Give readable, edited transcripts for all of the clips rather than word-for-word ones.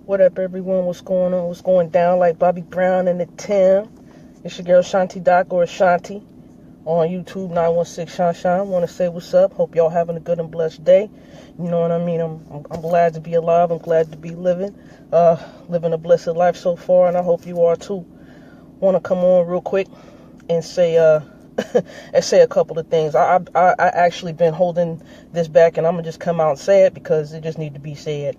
What up, everyone? What's going on? What's going down? Like Bobby Brown and the Tim. It's your girl Shanti Doc or Ashanti on YouTube 916 Shine. Want to say what's up? Hope y'all having a good and blessed day. You know what I mean? I'm glad to be alive. I'm glad to be living a blessed life so far, and I hope you are too. Want to come on real quick and say and say a couple of things. I actually been holding this back, and I'm gonna just come out and say it because it just need to be said.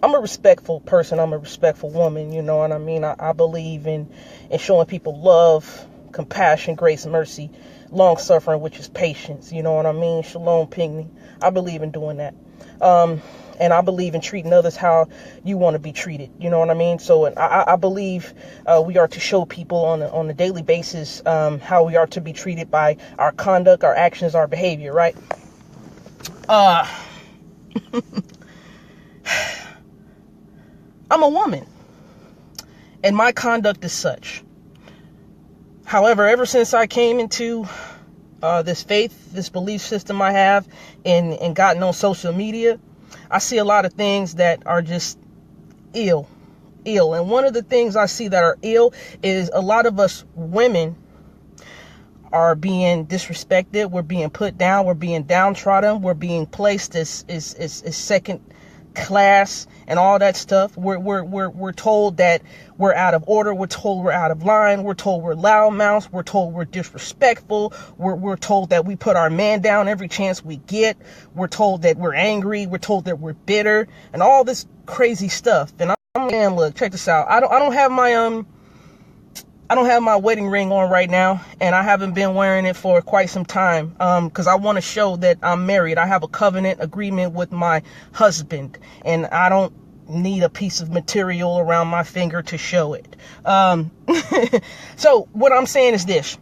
I'm a respectful person. I'm a respectful woman. You know what I mean? I believe in showing people love, compassion, grace, mercy, long suffering, which is patience. You know what I mean? Shalom, Pygmy. I believe in doing that. And I believe in treating others how you want to be treated. You know what I mean? So I believe we are to show people on a daily basis how we are to be treated by our conduct, our actions, our behavior, right? I'm a woman, and my conduct is such. However, ever since I came into this faith, this belief system I have, and gotten on social media, I see a lot of things that are just ill. And one of the things I see that are ill is a lot of us women are being disrespected. We're being put down. We're being downtrodden. We're being placed as second class and all that stuff. We're told that we're out of order. We're told we're out of line. We're told we're loudmouths. We're told we're disrespectful. We're told that we put our man down every chance we get. We're told that we're angry. We're told that we're bitter and all this crazy stuff. And man, look, check this out. I don't have my wedding ring on right now, and I haven't been wearing it for quite some time because I want to show that I'm married. I have a covenant agreement with my husband, and I don't need a piece of material around my finger to show it. So what I'm saying is this.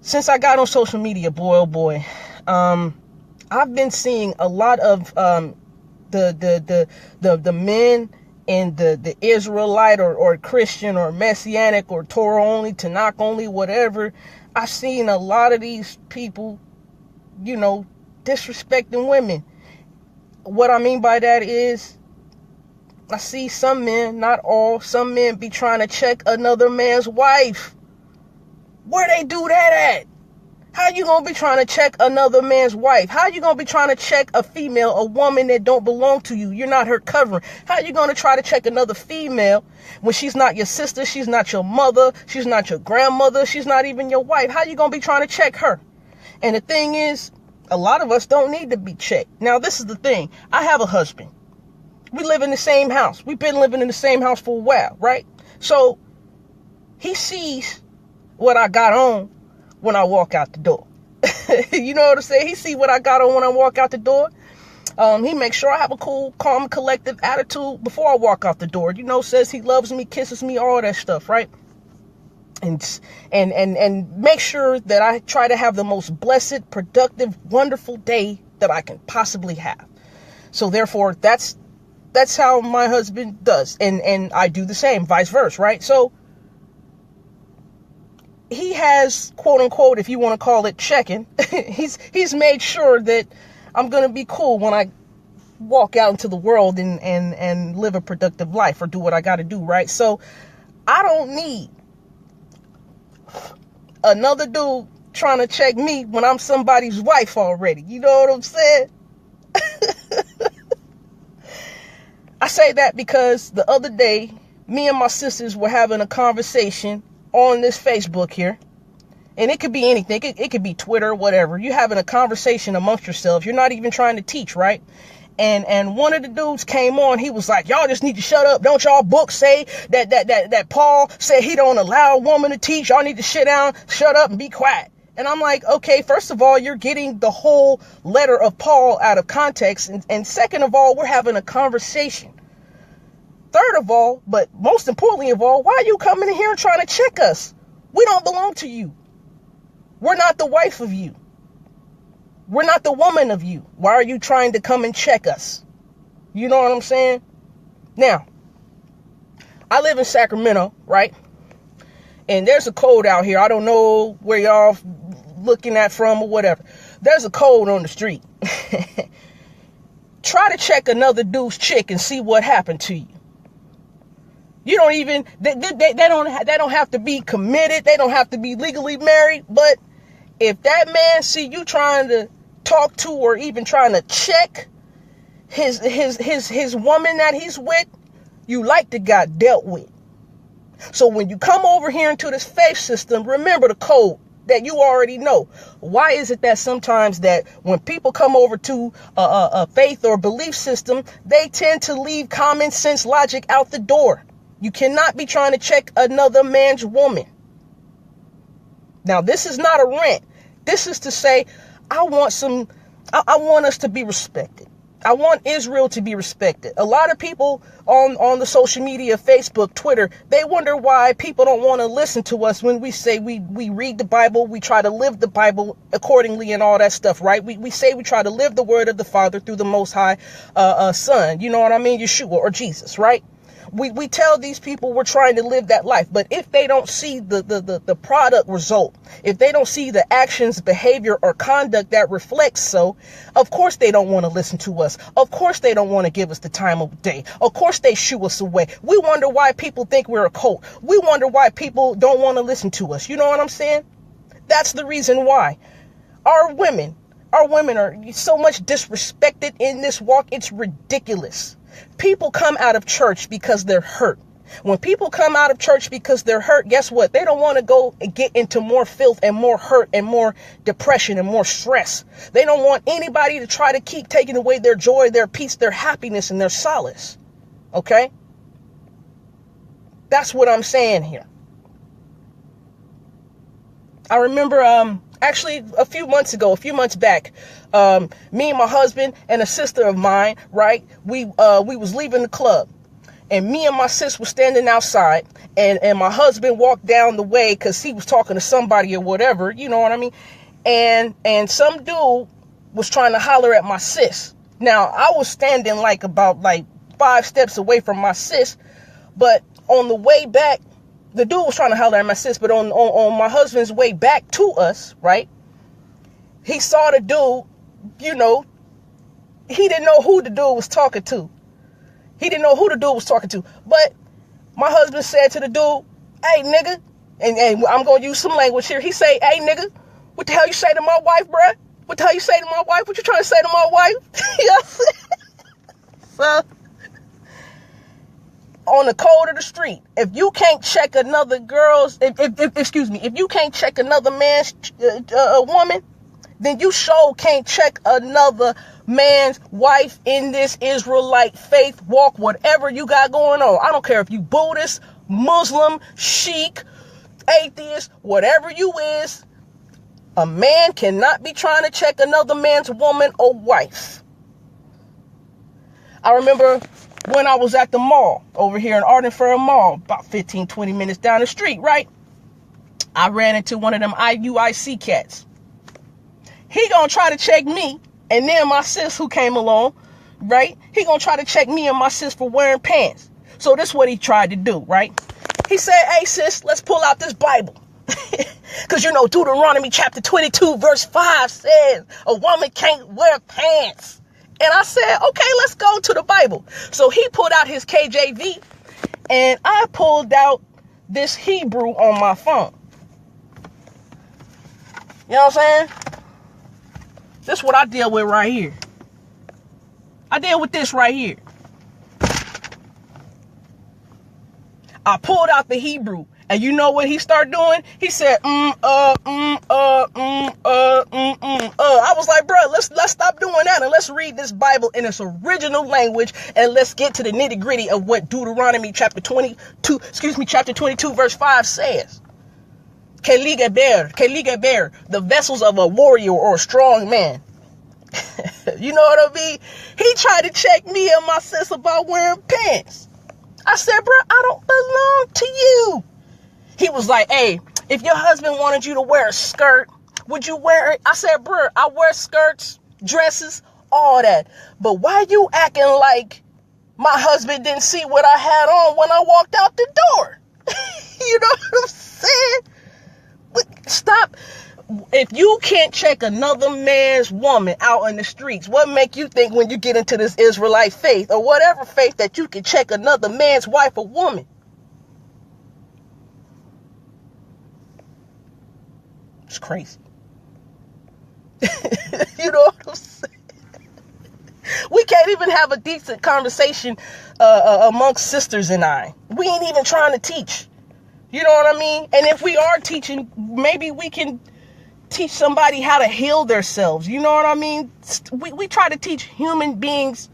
Since I got on social media, boy, oh boy, I've been seeing a lot of the men in the Israelite or Christian or Messianic or Torah only, Tanakh only, whatever. I've seen a lot of these people, disrespecting women. What I mean by that is I see some men, not all, some men be trying to check another man's wife. Where they do that at? How you gonna be trying to check another man's wife? How you gonna be trying to check a female, a woman that don't belong to you? You're not her covering. How you gonna try to check another female when she's not your sister, she's not your mother, she's not your grandmother, she's not even your wife? How you gonna be trying to check her? And the thing is, a lot of us don't need to be checked. Now, this is the thing. I have a husband. We live in the same house. We've been living in the same house for a while, right? So he sees what I got on when I walk out the door. You know what I'm saying? He see what I got on when I walk out the door. He makes sure I have a cool, calm, collective attitude before I walk out the door. Says he loves me, kisses me, all that stuff, right? And make sure that I try to have the most blessed, productive, wonderful day that I can possibly have. So therefore, that's how my husband does. And I do the same, vice versa, right? So he has, quote unquote, if you want to call it checking, he's made sure that I'm going to be cool when I walk out into the world and live a productive life or do what I got to do, right? So I don't need another dude trying to check me when I'm somebody's wife already. You know what I'm saying? I say that because the other day, me and my sisters were having a conversation on this Facebook here, and it could be anything. It could be Twitter, whatever. You're having a conversation amongst yourselves. You're not even trying to teach, right? And one of the dudes came on. He was like, y'all just need to shut up. Don't y'all books say that Paul said he don't allow a woman to teach? Y'all need to sit down, shut up, and be quiet. And I'm like, okay, first of all, you're getting the whole letter of Paul out of context. And second of all, we're having a conversation. Third of all, but most importantly of all, why are you coming in here and trying to check us? We don't belong to you. We're not the wife of you. We're not the woman of you. Why are you trying to come and check us? You know what I'm saying? Now, I live in Sacramento, right? And there's a code out here. I don't know where y'all looking at from or whatever. There's a code on the street. Try to check another dude's chick and see what happened to you. You don't even, they don't have to be committed. They don't have to be legally married. But if that man see you trying to talk to or even trying to check his woman that he's with, you like to got dealt with. So when you come over here into this faith system, remember the code that you already know. Why is it that sometimes that when people come over to a faith or belief system, they tend to leave common sense logic out the door? You cannot be trying to check another man's woman. Now, this is not a rant. This is to say, I want us to be respected. I want Israel to be respected. A lot of people on the social media, Facebook, Twitter, they wonder why people don't want to listen to us when we say we read the Bible, we try to live the Bible accordingly and all that stuff, right? We say we try to live the word of the Father through the Most High Son, you know what I mean? Yeshua or Jesus, right? We tell these people we're trying to live that life, but if they don't see the product result, if they don't see the actions, behavior, or conduct that reflects so, of course they don't want to listen to us. Of course they don't want to give us the time of day. Of course they shoo us away. We wonder why people think we're a cult. We wonder why people don't want to listen to us. You know what I'm saying? That's the reason why. Our women are so much disrespected in this walk. It's ridiculous. People come out of church because they're hurt. When people come out of church because they're hurt, guess what? They don't want to go and get into more filth and more hurt and more depression and more stress. They don't want anybody to try to keep taking away their joy, their peace, their happiness, and their solace. Okay? That's what I'm saying here. I remember, actually a few months back, me and my husband and a sister of mine, right? We was leaving the club, and me and my sis was standing outside, and my husband walked down the way because he was talking to somebody or whatever, you know what I mean? And some dude was trying to holler at my sis. Now I was standing about 5 steps away from my sis, but on the way back, the dude was trying to holler at my sis, but on my husband's way back to us, right? He saw the dude, you know, he didn't know who the dude was talking to. But my husband said to the dude, "Hey, nigga," and I'm going to use some language here. He say, "Hey, nigga, what the hell you say to my wife, bruh? What the hell you say to my wife? What you trying to say to my wife?" You know what I'm saying? So, on the code of the street, if you can't check another if you can't check another man's woman, then you sure can't check another man's wife in this Israelite faith walk, whatever you got going on. I don't care if you Buddhist, Muslim, Sheik, atheist, whatever you is, a man cannot be trying to check another man's woman or wife. I remember when I was at the mall over here in Ardenford Mall, about 15-20 minutes down the street, right? I ran into one of them IUIC cats. He gonna try to check me and then my sis who came along, right? He gonna try to check me and my sis for wearing pants. So this is what he tried to do, right? He said, "Hey sis, let's pull out this Bible." Because you know Deuteronomy chapter 22 verse 5 says a woman can't wear pants. And I said, okay, let's go to the Bible. So he pulled out his KJV and I pulled out this Hebrew on my phone. You know what I'm saying? This is what I deal with right here. I deal with this right here. I pulled out the Hebrew, and you know what he started doing? He said, I was like, bro, let's stop doing that and let's read this Bible in its original language and let's get to the nitty gritty of what Deuteronomy chapter 22 verse 5 says. Keligeber, the vessels of a warrior or a strong man. You know what I mean? He tried to check me and my sis about wearing pants. I said, bro, I don't belong to you. He was like, hey, if your husband wanted you to wear a skirt, would you wear it? I said, bro, I wear skirts, dresses, all that. But why you acting like my husband didn't see what I had on when I walked out the door? You know what I'm saying? Stop. if you can't check another man's woman out in the streets, what make you think when you get into this Israelite faith or whatever faith that you can check another man's wife or woman? It's crazy. You know what I'm saying? We can't even have a decent conversation amongst sisters and I. We ain't even trying to teach. You know what I mean? And if we are teaching, maybe we can teach somebody how to heal themselves. You know what I mean? We try to teach human beings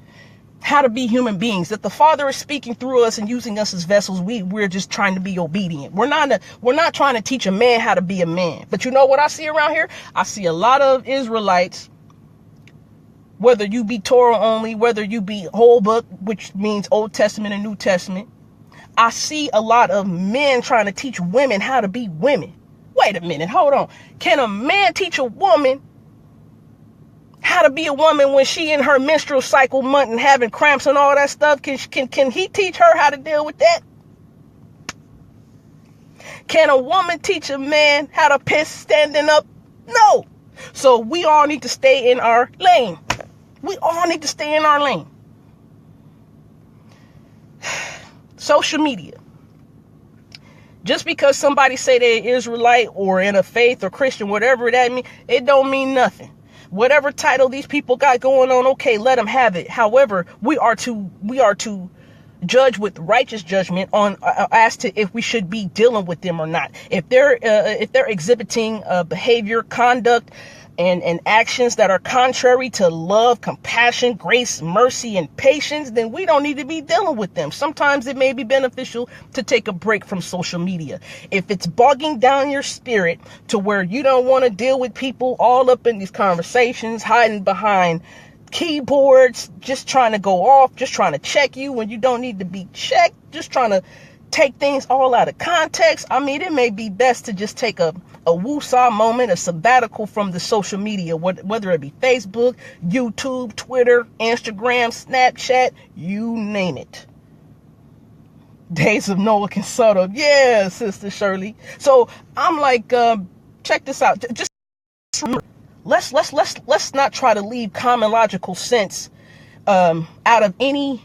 how to be human beings. That the Father is speaking through us and using us as vessels. We're just trying to be obedient. We're not trying to teach a man how to be a man. But you know what I see around here? I see a lot of Israelites, whether you be Torah only, whether you be whole book, which means Old Testament and New Testament. I see a lot of men trying to teach women how to be women. Wait a minute, hold on. Can a man teach a woman how to be a woman when she in her menstrual cycle month and having cramps and all that stuff? Can he teach her how to deal with that? Can a woman teach a man how to piss standing up? No. So we all need to stay in our lane. We all need to stay in our lane. Social media. Just because somebody say they're Israelite or in a faith or Christian, whatever that means, it don't mean nothing. Whatever title these people got going on, okay, let them have it. However, we are to judge with righteous judgment on as to if we should be dealing with them or not. If they're exhibiting behavior, conduct, and actions that are contrary to love, compassion, grace, mercy, and patience, then we don't need to be dealing with them. Sometimes it may be beneficial to take a break from social media. If it's bogging down your spirit to where you don't want to deal with people all up in these conversations, hiding behind keyboards, just trying to go off, just trying to check you when you don't need to be checked, just trying to take things all out of context. I mean, it may be best to just take a woosah moment, a sabbatical from the social media, whether it be Facebook, YouTube, Twitter, Instagram, Snapchat, you name it. Days of Noah Consulto. Yeah, Sister Shirley. So I'm like, check this out. Just remember, let's not try to leave common logical sense out of any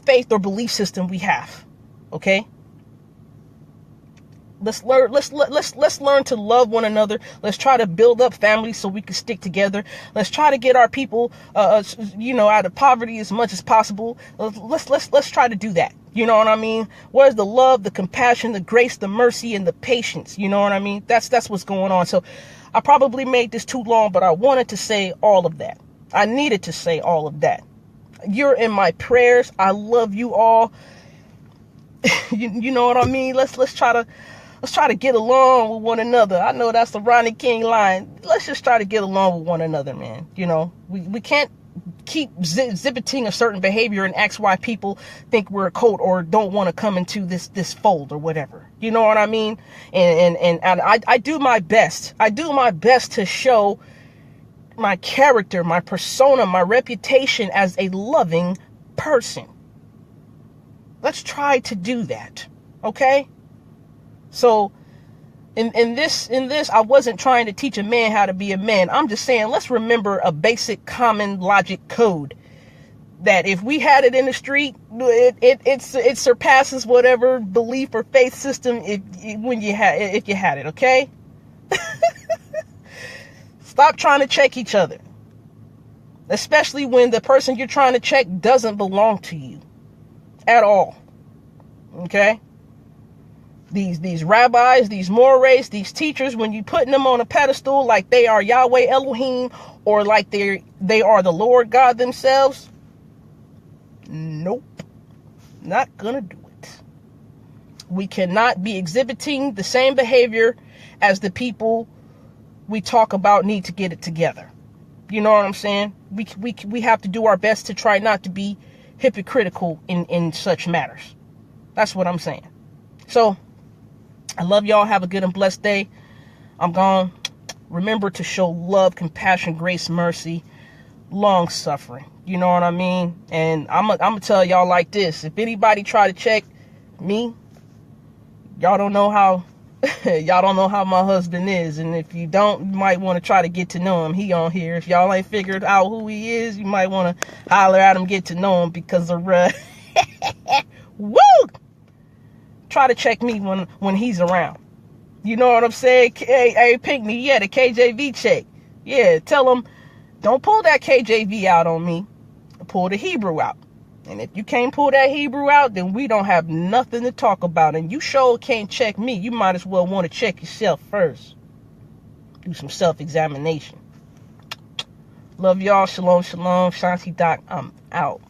faith or belief system we have. Okay? Let's learn to love one another. Let's try to build up families so we can stick together. Let's try to get our people, out of poverty as much as possible. Let's try to do that. You know what I mean? Where's the love, the compassion, the grace, the mercy, and the patience? You know what I mean? That's what's going on. So I probably made this too long, but I wanted to say all of that. I needed to say all of that. You're in my prayers. I love you all. You know what I mean? Let's try to get along with one another. I know that's the Ronnie King line. Let's just try to get along with one another, man. You know, we can't keep exhibiting a certain behavior and ask why people think we're a cult or don't want to come into this fold or whatever. You know what I mean? And I do my best. I do my best to show my character, my persona, my reputation as a loving person. Let's try to do that. Okay? So in this, I wasn't trying to teach a man how to be a man. I'm just saying, let's remember a basic common logic code that if we had it in the street, it surpasses whatever belief or faith system if you had it. Okay. Stop trying to check each other, especially when the person you're trying to check doesn't belong to you at all. Okay. These rabbis, these mores, these teachers, when you putting them on a pedestal like they are Yahweh Elohim or like they are the Lord God themselves, nope, not gonna do it. We cannot be exhibiting the same behavior as the people we talk about need to get it together. You know what I'm saying? We have to do our best to try not to be hypocritical in such matters. That's what I'm saying. So I love y'all. Have a good and blessed day. I'm gone. Remember to show love, compassion, grace, mercy, long suffering. You know what I mean? And I'm gonna tell y'all like this. If anybody try to check me, y'all don't know how Y'all don't know how my husband is, and if you don't, you might want to try to get to know him. He on here. If y'all ain't figured out who he is, you might want to holler at him, get to know him, because of woo! Try to check me when he's around. You know what I'm saying? Hey, Pinkney, yeah, the KJV check. Yeah, tell him, don't pull that KJV out on me. Pull the Hebrew out. And if you can't pull that Hebrew out, then we don't have nothing to talk about. And you sure can't check me. You might as well want to check yourself first. Do some self-examination. Love y'all. Shalom, shalom. Shanti Doc, I'm out.